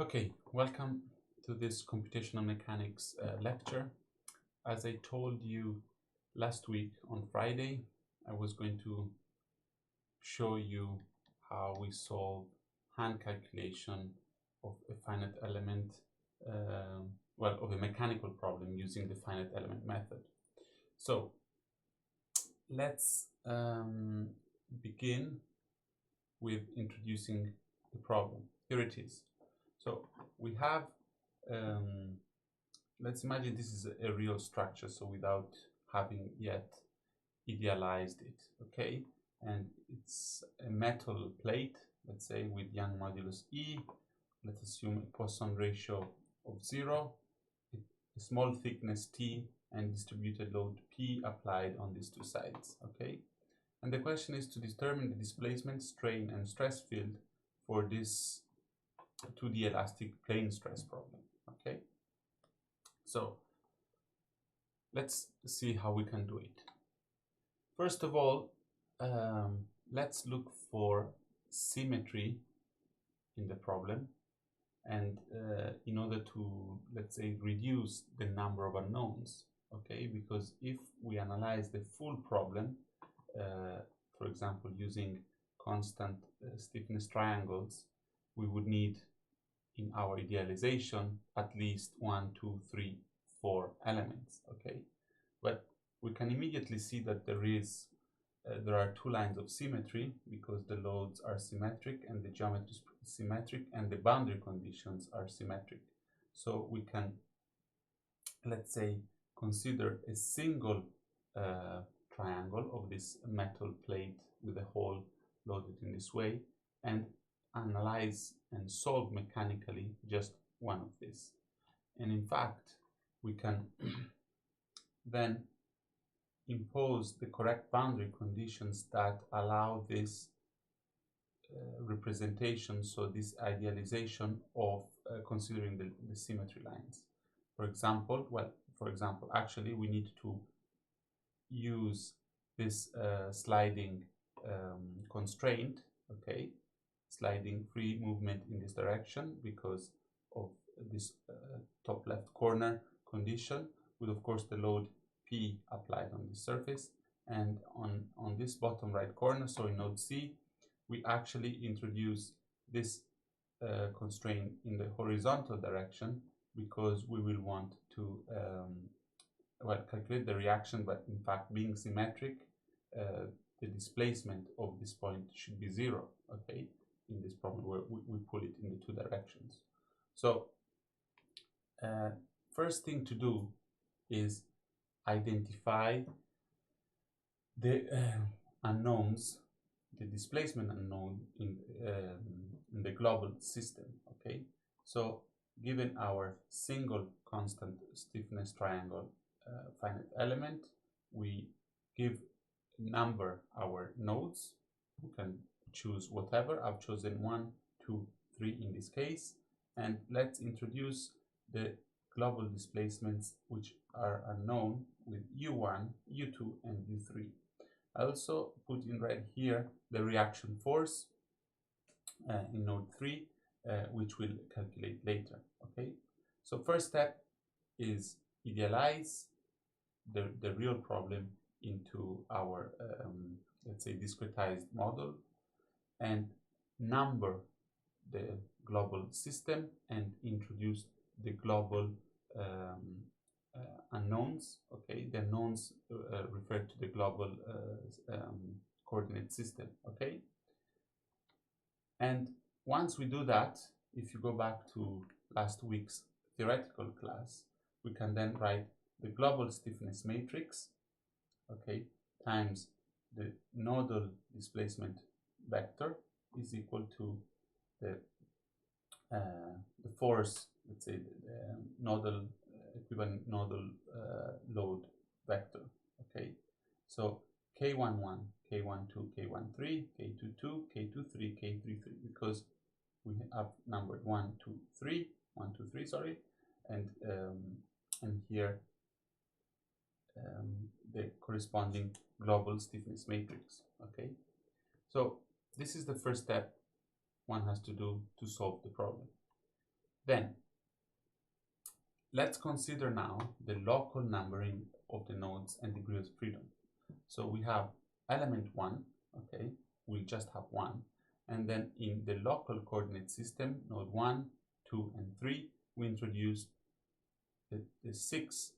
Okay, welcome to this computational mechanics lecture. As I told you last week on Friday, I was going to show you how we solve hand calculation of a finite element, of a mechanical problem using the finite element method. So let's begin with introducing the problem. Here it is. So we have, let's imagine this is a real structure, so without having yet idealized it, okay? And it's a metal plate, let's say, with Young modulus E. Let's assume a Poisson ratio of 0, a small thickness T, and distributed load P applied on these two sides, okay? And the question is to determine the displacement, strain, and stress field for this 2D elastic plane stress problem, okay? So let's see how we can do it. First of all, let's look for symmetry in the problem, and in order to, let's say, reduce the number of unknowns, okay? Because if we analyze the full problem, for example, using constant stiffness triangles, we would need, in our idealization, at least 1, 2, 3, 4 elements, okay? But we can immediately see that there are two lines of symmetry, because the loads are symmetric and the geometry is symmetric and the boundary conditions are symmetric. So we can, let's say, consider a single triangle of this metal plate with a hole loaded in this way and analyze and solve mechanically just one of these. And in fact, we can then impose the correct boundary conditions that allow this representation, so this idealization of considering the symmetry lines. For example, actually we need to use this sliding constraint, okay, sliding free movement in this direction because of this top left corner condition, with of course the load P applied on this surface. And on this bottom right corner, so in node C, we actually introduce this constraint in the horizontal direction because we will want to calculate the reaction, but in fact, being symmetric, the displacement of this point should be 0, okay, in this problem where we pull it in the two directions. So first thing to do is identify the unknowns, the displacement unknown in the global system, okay? So given our single constant stiffness triangle finite element, we number our nodes. We can choose whatever. I've chosen 1, 2, 3 in this case, and let's introduce the global displacements which are unknown with U1, U2, and U3. I also put in red here the reaction force in node 3, which we'll calculate later, okay? So first step is idealize the real problem into our, let's say, discretized model, and number the global system and introduce the global unknowns, okay? The unknowns refer to the global coordinate system, okay? And once we do that, if you go back to last week's theoretical class, we can then write the global stiffness matrix, okay, times the nodal displacement vector is equal to the force, let's say, the nodal equivalent nodal load vector, okay? So K11, K12, K13, K22, K23, K33, because we have numbered 1, 2, 3, 1, 2, 3, sorry, and here the corresponding global stiffness matrix, okay? So this is the first step one has to do to solve the problem. Then let's consider now the local numbering of the nodes and degree of freedom. So we have element 1, okay, we'll just have 1, and then in the local coordinate system, node 1, 2, and 3, we introduce the 6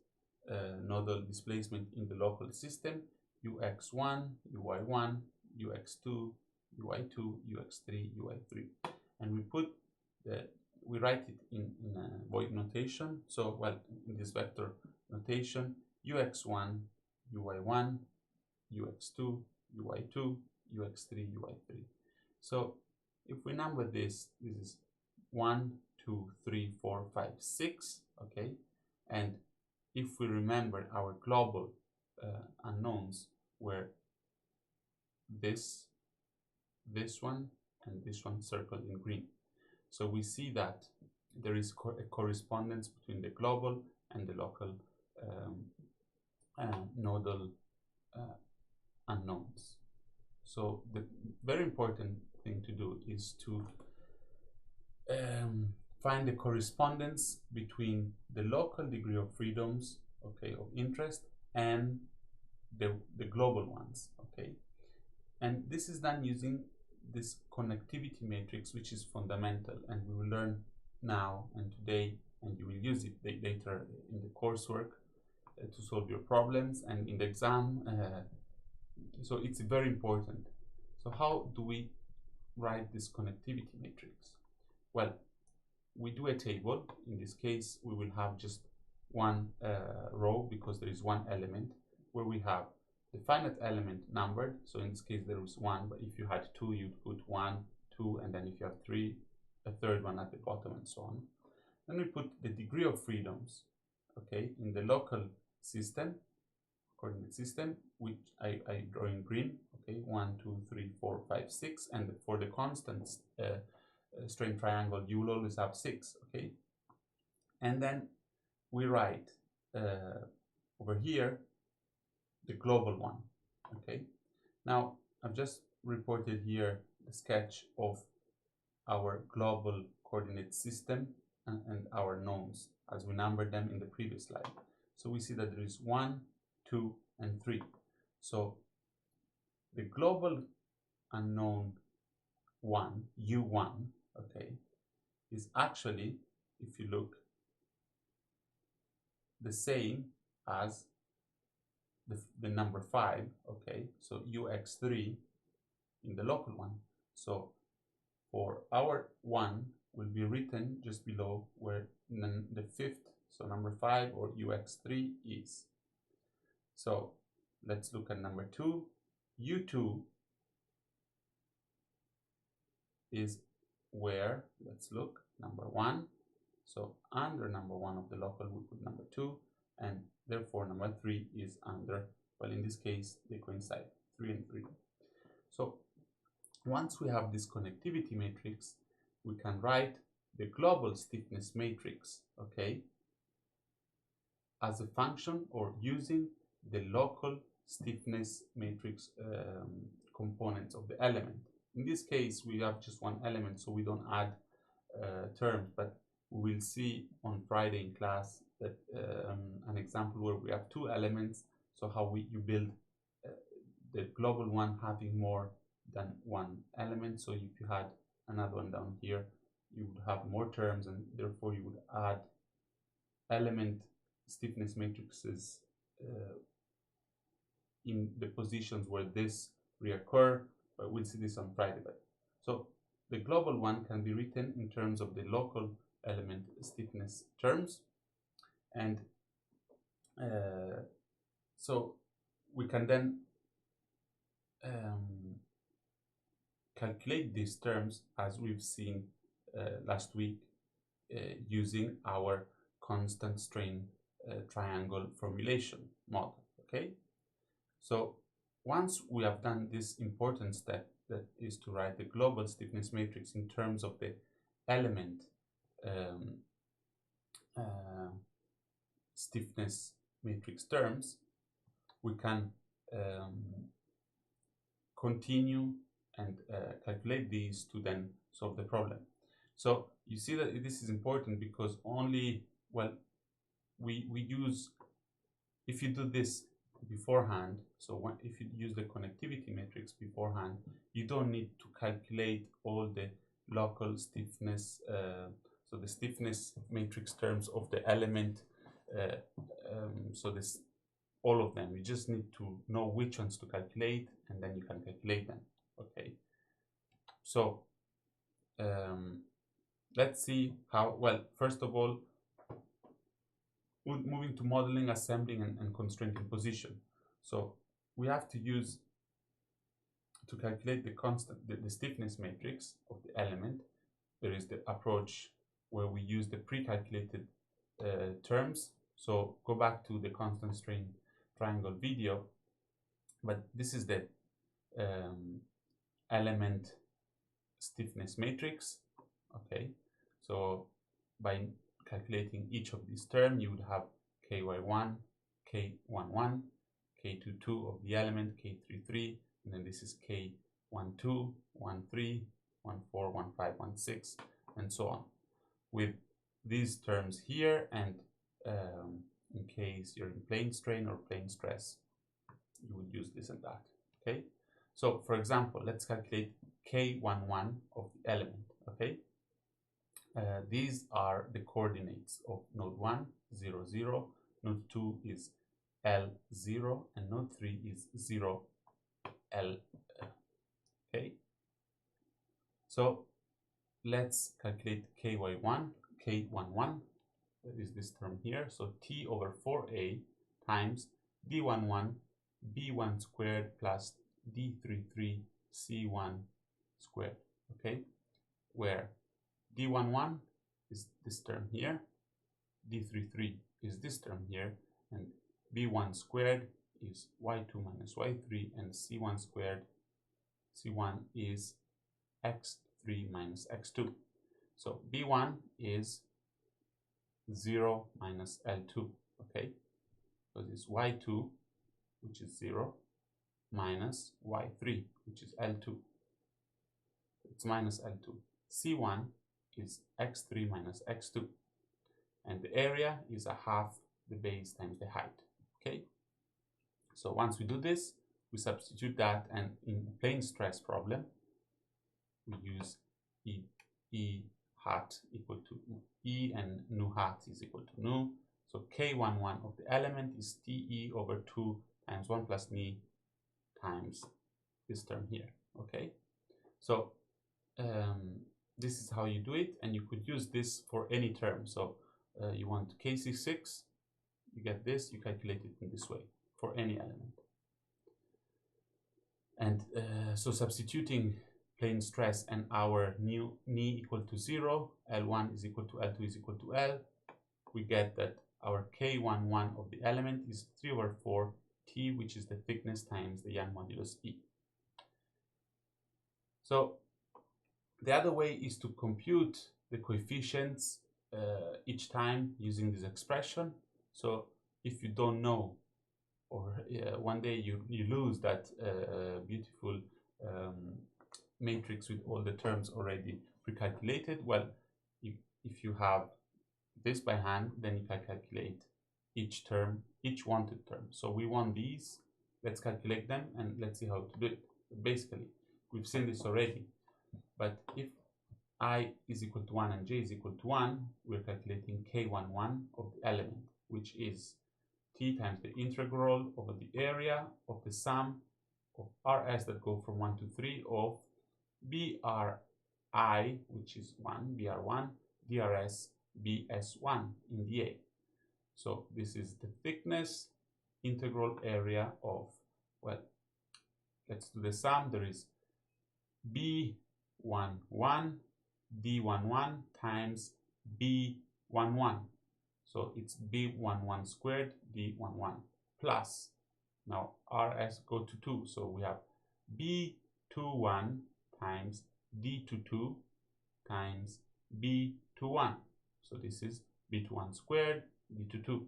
nodal displacement in the local system, ux1, uy1, ux2, uy2, ux3, uy3, and we write it in a void notation. So, well, in this vector notation, ux1, uy1, ux2, uy2, ux3, uy3. So if we number this is 1, 2, 3, 4, 5, 6, okay? And if we remember our global unknowns were this one, and this one circled in green. So we see that there is a correspondence between the global and the local nodal unknowns. So the very important thing to do is to find the correspondence between the local degree of freedoms, okay, of interest, and the global ones, okay. And this is done using this connectivity matrix, which is fundamental, and we will learn now and today, and you will use it later in the coursework to solve your problems and in the exam. So it's very important. So how do we write this connectivity matrix? Well, we do a table. In this case, we will have just one row because there is one element where we have the finite element numbered. So in this case, there is 1, but if you had 2, you'd put 1, 2, and then if you have 3, a third one at the bottom, and so on. Then we put the degree of freedoms, okay, in the local system, coordinate system, which I draw in green, okay, 1, 2, 3, 4, 5, 6, and for the constant strain triangle, you will always have 6, okay. And then we write over here the global one, okay. Now I've just reported here the sketch of our global coordinate system and our knowns as we numbered them in the previous slide. So we see that there is 1, 2, and 3. So the global unknown 1, u1, okay, is actually, if you look, the same as the number 5, okay, so ux3 in the local one. So for our 1 will be written just below where the 5th, so number 5 or ux3 is. So let's look at number 2. u2 is where, let's look, number 1. So under number 1 of the local we put number 2, and therefore number 3 is under, well, in this case they coincide, 3 and 3. So once we have this connectivity matrix, we can write the global stiffness matrix, okay, as a function or using the local stiffness matrix components of the element. In this case, we have just one element, so we don't add terms, but we will see on Friday in class that an example where we have 2 elements, so how you build the global one having more than one element. So if you had another one down here, you would have more terms, and therefore you would add element stiffness matrices in the positions where this reoccur, but we'll see this on Friday. So the global one can be written in terms of the local element stiffness terms, and so we can then calculate these terms as we've seen last week using our constant strain triangle formulation model, okay? So once we have done this important step, that is to write the global stiffness matrix in terms of the element stiffness matrix terms, we can continue and calculate these to then solve the problem. So you see that this is important because only, well, we use, if you do this beforehand, so if you use the connectivity matrix beforehand, you don't need to calculate all the local stiffness, so the stiffness matrix terms of the element, so this, all of them, you just need to know which ones to calculate, and then you can calculate them. Okay, so let's see how, well, first of all, moving to modeling, assembling, and constraint imposition. So we have to use, to calculate the constant, the stiffness matrix of the element, there is the approach where we use the pre-calculated terms. So go back to the constant strain triangle video, but this is the element stiffness matrix. Okay, so by calculating each of these terms, you would have ky1, k11, k22 of the element, k33, and then this is k12, 13, 14, 15, 16, and so on. With these terms here, and in case you're in plane strain or plane stress, you would use this and that. Okay, so for example, let's calculate k11 of the element. Okay, these are the coordinates of node 1, 0, 0, node 2 is L0, and node 3 is 0, L. Okay, so let's calculate ky1, k11, that is this term here, so T over 4a times d11 b1 squared plus d33 c1 squared. Okay, where d11 is this term here, d33 is this term here, and b1 squared is y2 minus y3, and c1 squared, c1 is x3 minus x2. So b1 is 0 minus L2, okay? So this y2, which is 0, minus y3, which is L2. It's minus L2. C1 is x3 minus x2. And the area is a half the base times the height, okay? So once we do this, we substitute that, and in a plane stress problem, we use E hat equal to E, and nu hat is equal to nu. So K11 of the element is TE over 2 times 1 plus ni times this term here, okay? So this is how you do it, and you could use this for any term. So you want K66, you get this, you calculate it in this way for any element. And so substituting plane stress and our new ni equal to 0, L1 is equal to L2 is equal to L, we get that our K11 of the element is 3 over 4 T, which is the thickness times the Young modulus E. So the other way is to compute the coefficients each time using this expression. So if you don't know, or one day you lose that beautiful matrix with all the terms already pre-calculated, well, if you have this by hand, then you can calculate each term, each wanted term. So we want these, let's calculate them, and let's see how to do it. Basically, we've seen this already, but if I is equal to 1 and j is equal to 1, we're calculating k11 of the element, which is t times the integral over the area of the sum of rs that go from 1 to 3 of bri, which is 1, br1, drs, bs1 in the A. So this is the thickness integral area of, well, let's do the sum. There is b11 d11 times b11. So it's b11 squared d11 plus, now rs go to 2, so we have b21 times d22 times b21. So this is b21 squared d22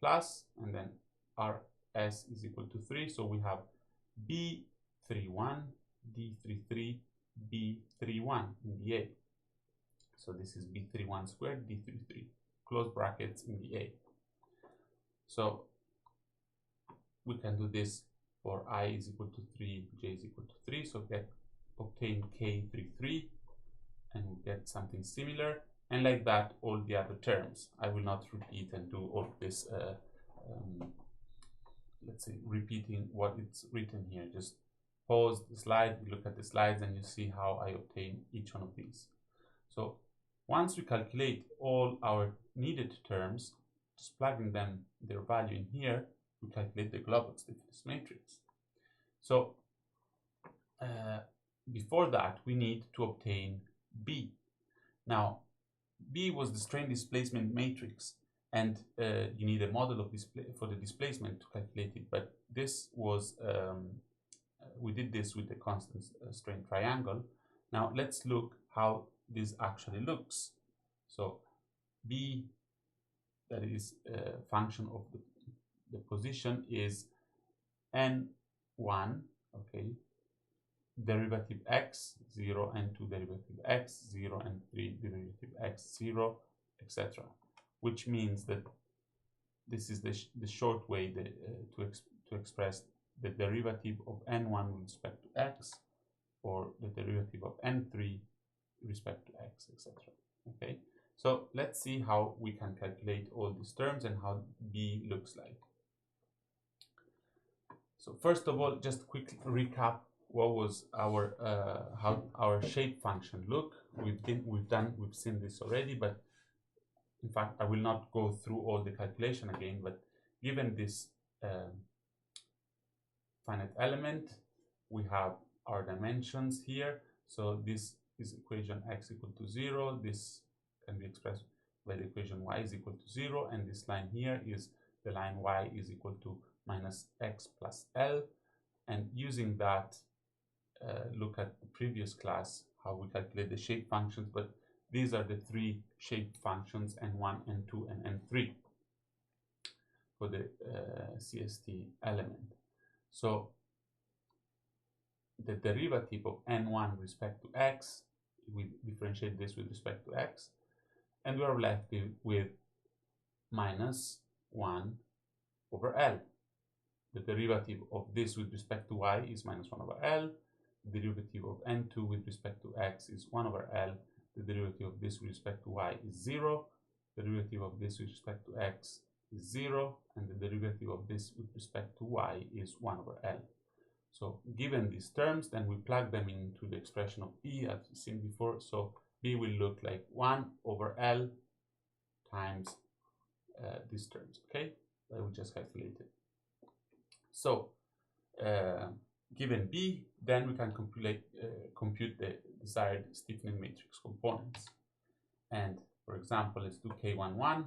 plus, and then rs is equal to 3, so we have b31 d33 b31 in the A. So this is B31 squared, D33, close brackets in the A. So we can do this for I is equal to 3, J is equal to 3. So obtain K33 and we get something similar. And like that, all the other terms. I will not repeat and do all this, let's say, repeating what it's written here. Just pause the slide, you look at the slides, and you see how I obtain each one of these. So once we calculate all our needed terms, just plugging them, their value in here, we calculate the global stiffness matrix. So before that, we need to obtain B. Now, B was the strain displacement matrix, and you need a model of for the displacement to calculate it. But this was we did this with the constant strain triangle. Now let's look how this actually looks. So B, that is a function of the position, is n1, okay, derivative x 0, n2 derivative x 0, and 3 derivative x 0, etc. Which means that this is the short way to express the derivative of n1 with respect to x, or the derivative of n3 with respect to x, etc. Okay, so let's see how we can calculate all these terms and how B looks like. So first of all, just quick recap what was our how our shape function look. We've seen this already, but in fact I will not go through all the calculation again. But given this finite element, we have our dimensions here. So this is equation x equal to 0. This can be expressed by the equation y is equal to 0, and this line here is the line y is equal to minus x plus L. And using that, look at the previous class, how we calculate the shape functions, but these are the three shape functions, n1, n2, and n3 for the CST element. So the derivative of n1 with respect to x, we differentiate this with respect to x, and we are left with minus 1 over L. The derivative of this with respect to y is minus 1 over L. The derivative of n2 with respect to x is 1 over L. The derivative of this with respect to y is 0. The derivative of this with respect to x is 0. And the derivative of this with respect to y is 1 over L. So given these terms, then we plug them into the expression of B as we've seen before. So B will look like 1 over L times these terms, okay? That we just calculated. So given B, then we can compute the desired stiffening matrix components. And for example, let's do K11.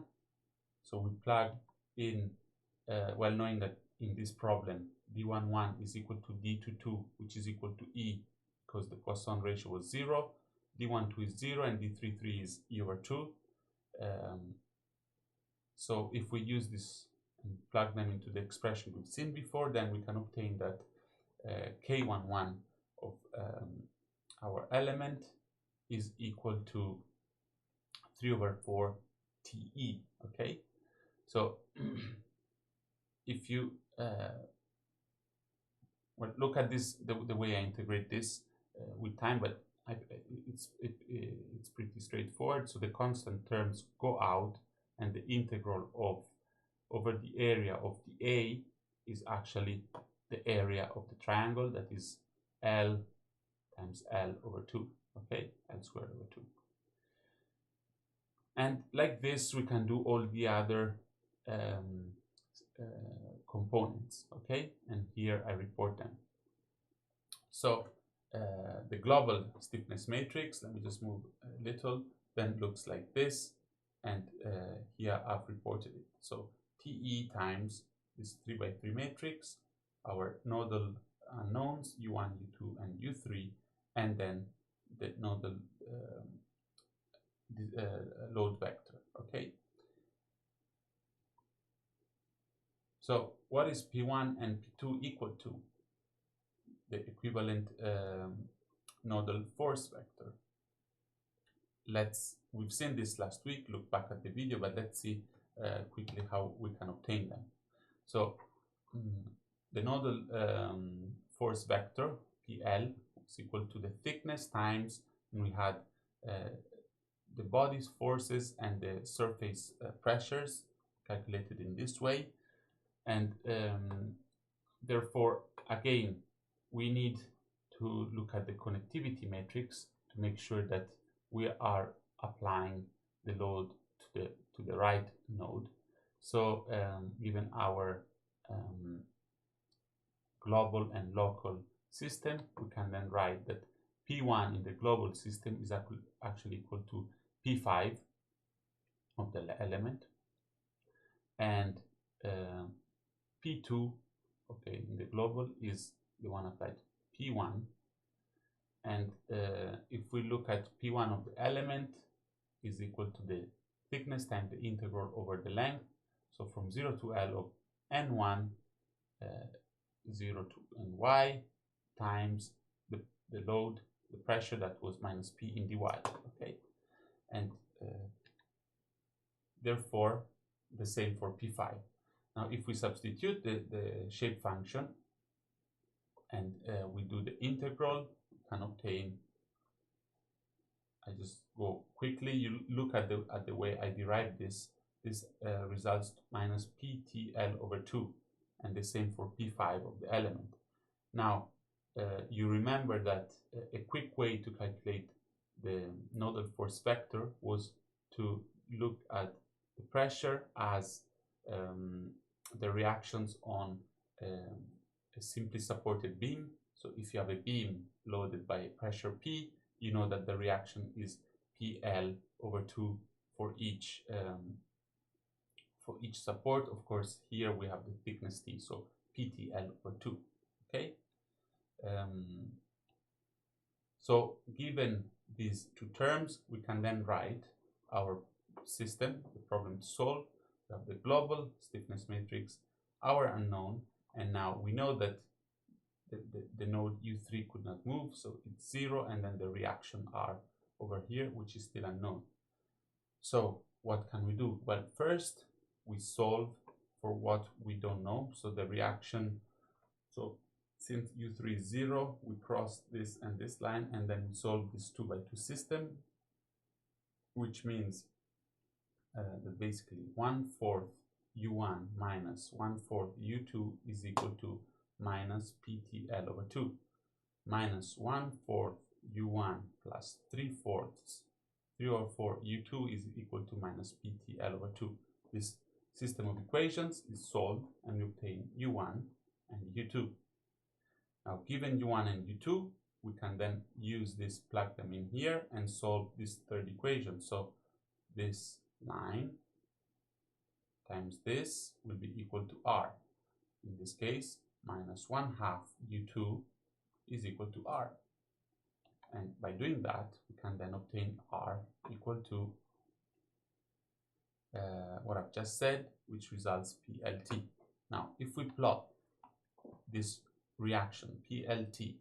So we plug in, well, knowing that in this problem, D11 is equal to D22, which is equal to E, because the Poisson ratio was 0. D12 is 0, and D33 is E over 2. So if we use this and plug them into the expression we've seen before, then we can obtain that K11 of our element is equal to 3 over 4 TE, okay? So if you well, look at this, the way I integrate this with time, but it's pretty straightforward. So the constant terms go out, and the integral over the area of the A is actually the area of the triangle, that is L times L over 2, okay? L squared over 2. And like this, we can do all the other components, okay? And here I report them. So the global stiffness matrix, let me just move a little, then looks like this. And here I've reported it. So TE times this 3 by 3 matrix, our nodal unknowns U1, U2, and U3, and then the nodal load vector, okay? So what is P1 and P2 equal to? The equivalent nodal force vector. we've seen this last week, look back at the video, but let's see quickly how we can obtain them. So the nodal force vector PL is equal to the thickness times, and we had the body's forces and the surface pressures calculated in this way. And therefore, again, we need to look at the connectivity matrix to make sure that we are applying the load to the right node. So given our global and local system, we can then write that P1 in the global system is actually equal to P5 of the element, and P2, okay, in the global is the one applied to P1. And if we look at P1 of the element is equal to the thickness times the integral over the length. So from 0 to L of N1, 0 to Ny times the load, the pressure that was minus P in dy, okay? And therefore, the same for P5. Now, if we substitute the shape function and we do the integral, we can obtain, I just go quickly, you look at the way I derived this results to minus PTL over 2, and the same for P5 of the element. Now, you remember that a quick way to calculate the nodal force vector was to look at the pressure as the reactions on a simply supported beam. So if you have a beam loaded by pressure P, you know that the reaction is PL over 2 for each support. Of course, here we have the thickness T, so PTL over 2. Okay. So given these two terms, we can then write our system, the problem to solve. We have the global stiffness matrix, our unknown, and now we know that the node U3 could not move, so it's 0, and then the reaction R over here, which is still unknown. So what can we do? Well, first we solve for what we don't know, so the reaction, so since U3 is 0, we cross this and this line, and then we solve this 2 by 2 system, which means that basically 1/4 U1 minus 1/4 U2 is equal to minus PTL over 2, minus 1/4 U1 plus 3/4 U2 is equal to minus PTL over 2. This system of equations is solved, and we obtain U1 and U2. Now, given U1 and U2, we can then use this, plug them in here, and solve this third equation. So this line times this will be equal to R. In this case, minus 1/2 U2 is equal to R. And by doing that, we can then obtain R equal to what I've just said, which results PLT. Now, if we plot this reaction PLT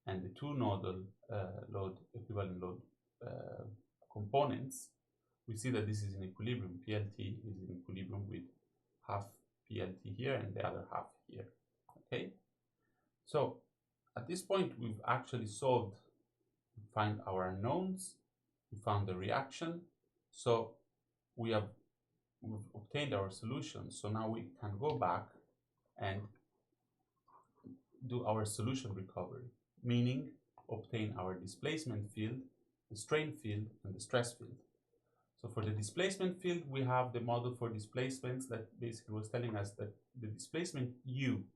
and the two nodal equivalent load components, we see that this is in equilibrium. PLT is in equilibrium with half PLT here and the other half here. Okay, so at this point we've actually solved. We find our unknowns, we found the reaction, so we've obtained our solution. So now we can go back and do our solution recovery, meaning obtain our displacement field, the strain field, and the stress field. So for the displacement field, we have the model for displacements that basically was telling us that the displacement U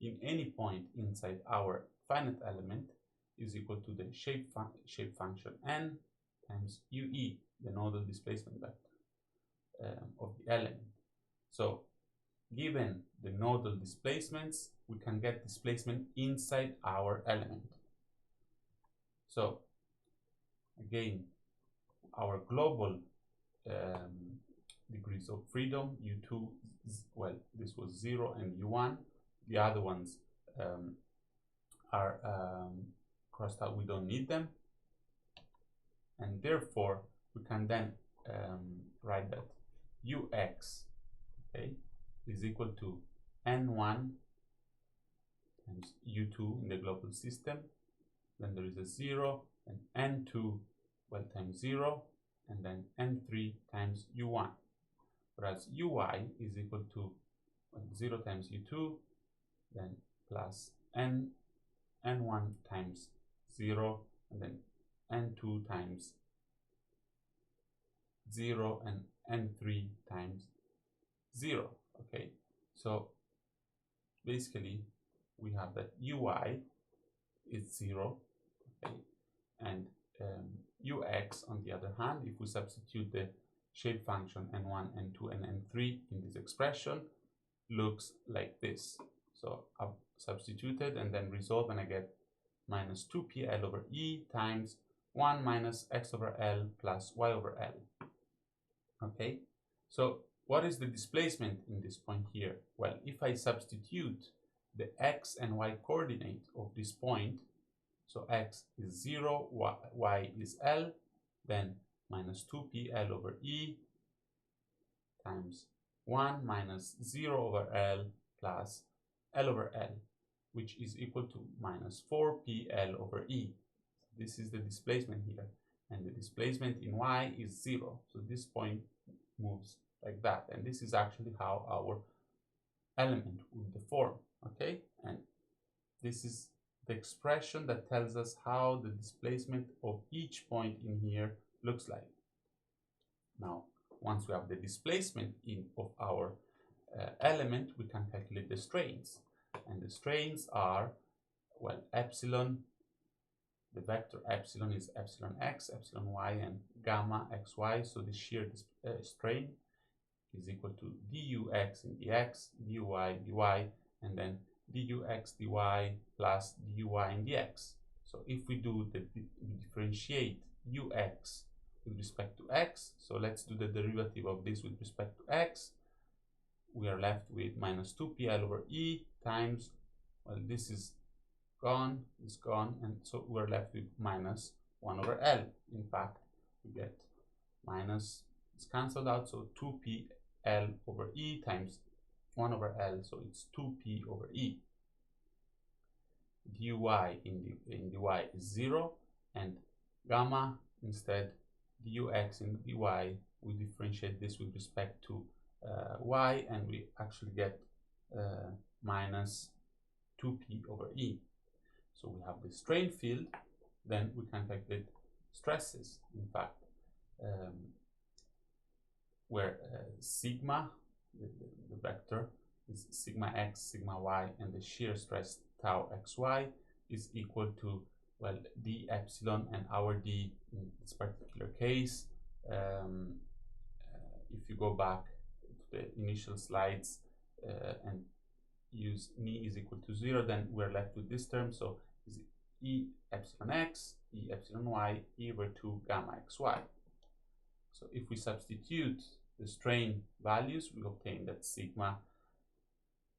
in any point inside our finite element is equal to the shape function N times UE, the nodal displacement vector of the element. So given the nodal displacements, we can get displacement inside our element. So again, our global degrees of freedom, U2, well, this was 0, and U1. The other ones are crossed out, we don't need them. And therefore, we can then write that ux, okay, is equal to n1 times u2 in the global system. Then there is a 0, and n2 times 0, and then n3 times u1. Whereas uy is equal to 0 times u2, then plus n1 times 0, and then n2 times 0, and n3 times 0. Okay, so basically we have that ui is 0, okay, and ux, on the other hand, if we substitute the shape function n1, n2, and n3 in this expression, looks like this. So I've substituted and then resolve, and I get minus 2p L over E times 1 minus x over L plus y over L. Okay, so what is the displacement in this point here? Well, if I substitute the x and y coordinate of this point, so x is 0, y is L, then minus 2p L over E times 1 minus 0 over L plus L over L, which is equal to minus 4p L over E. So this is the displacement here, and the displacement in y is 0. So this point moves like that, and this is actually how our element would deform, okay? And this is the expression that tells us how the displacement of each point in here looks like. Now, once we have the displacement of our element, we can calculate the strains. And the strains are, well, epsilon, the vector epsilon is epsilon x, epsilon y, and gamma xy. So the shear strain is equal to dux in dx, duy dy, and then dux dy plus duy in dx. So if we differentiate ux with respect to x, so let's do the derivative of this with respect to x, we are left with minus 2p L over E times, well, this is gone, and so we're left with minus 1 over L. In fact, we get minus, it's cancelled out, so 2p L over E times 1 over L, so it's 2p over E. dy in dy is 0, and gamma instead, dux in dy, we differentiate this with respect to y, and we actually get minus 2p over E. So we have the strain field, then we can calculate stresses, in fact, where sigma, the vector, is sigma x, sigma y, and the shear stress tau xy is equal to, well, d epsilon, and our d in this particular case, if you go back to the initial slides and use ni is equal to 0, then we're left with this term. So is e epsilon x, e epsilon y, e over 2 gamma xy. So if we substitute the strain values, we obtain that sigma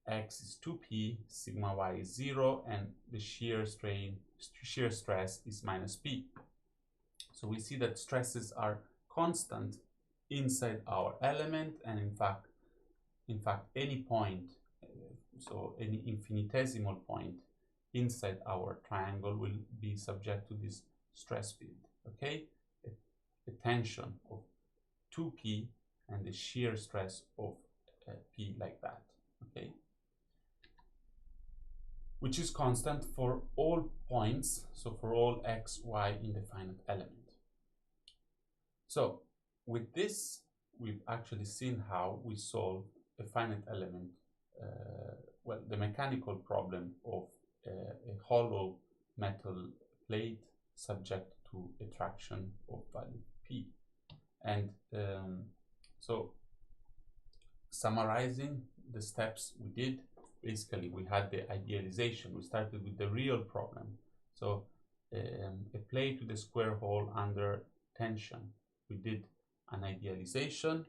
x is 2p, sigma y is 0, and the shear stress is minus p. So we see that stresses are constant inside our element, and in fact any point, so any infinitesimal point inside our triangle will be subject to this stress field, okay? A tension of 2p and the shear stress of p like that, okay? Which is constant for all points, so for all x, y in the finite element. So with this, we've actually seen how we solve a finite element, well, the mechanical problem of a hollow metal plate subject to attraction of value p. And so summarizing the steps we did, basically we had the idealization. We started with the real problem. So a plate with a square hole under tension. We did an idealization,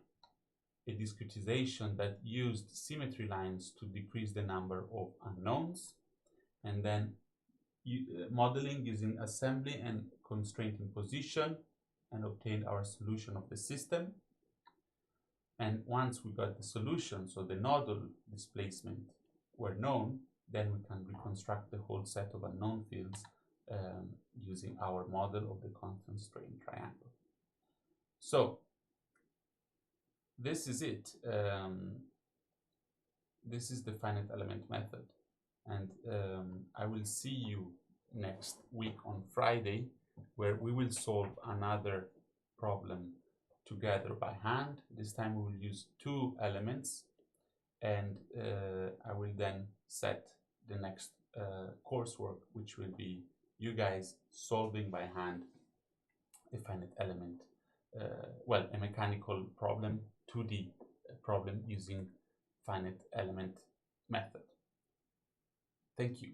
a discretization that used symmetry lines to decrease the number of unknowns, and then modeling using assembly and constraint in position, and obtained our solution of the system. And once we got the solution, so the nodal displacement were known, then we can reconstruct the whole set of unknown fields using our model of the constraint triangle. So this is it. This is the finite element method. And I will see you next week on Friday, where we will solve another problem together by hand. This time we will use 2 elements, and I will then set the next coursework, which will be you guys solving by hand a finite element, well, a mechanical problem, 2D problem using finite element method. Thank you.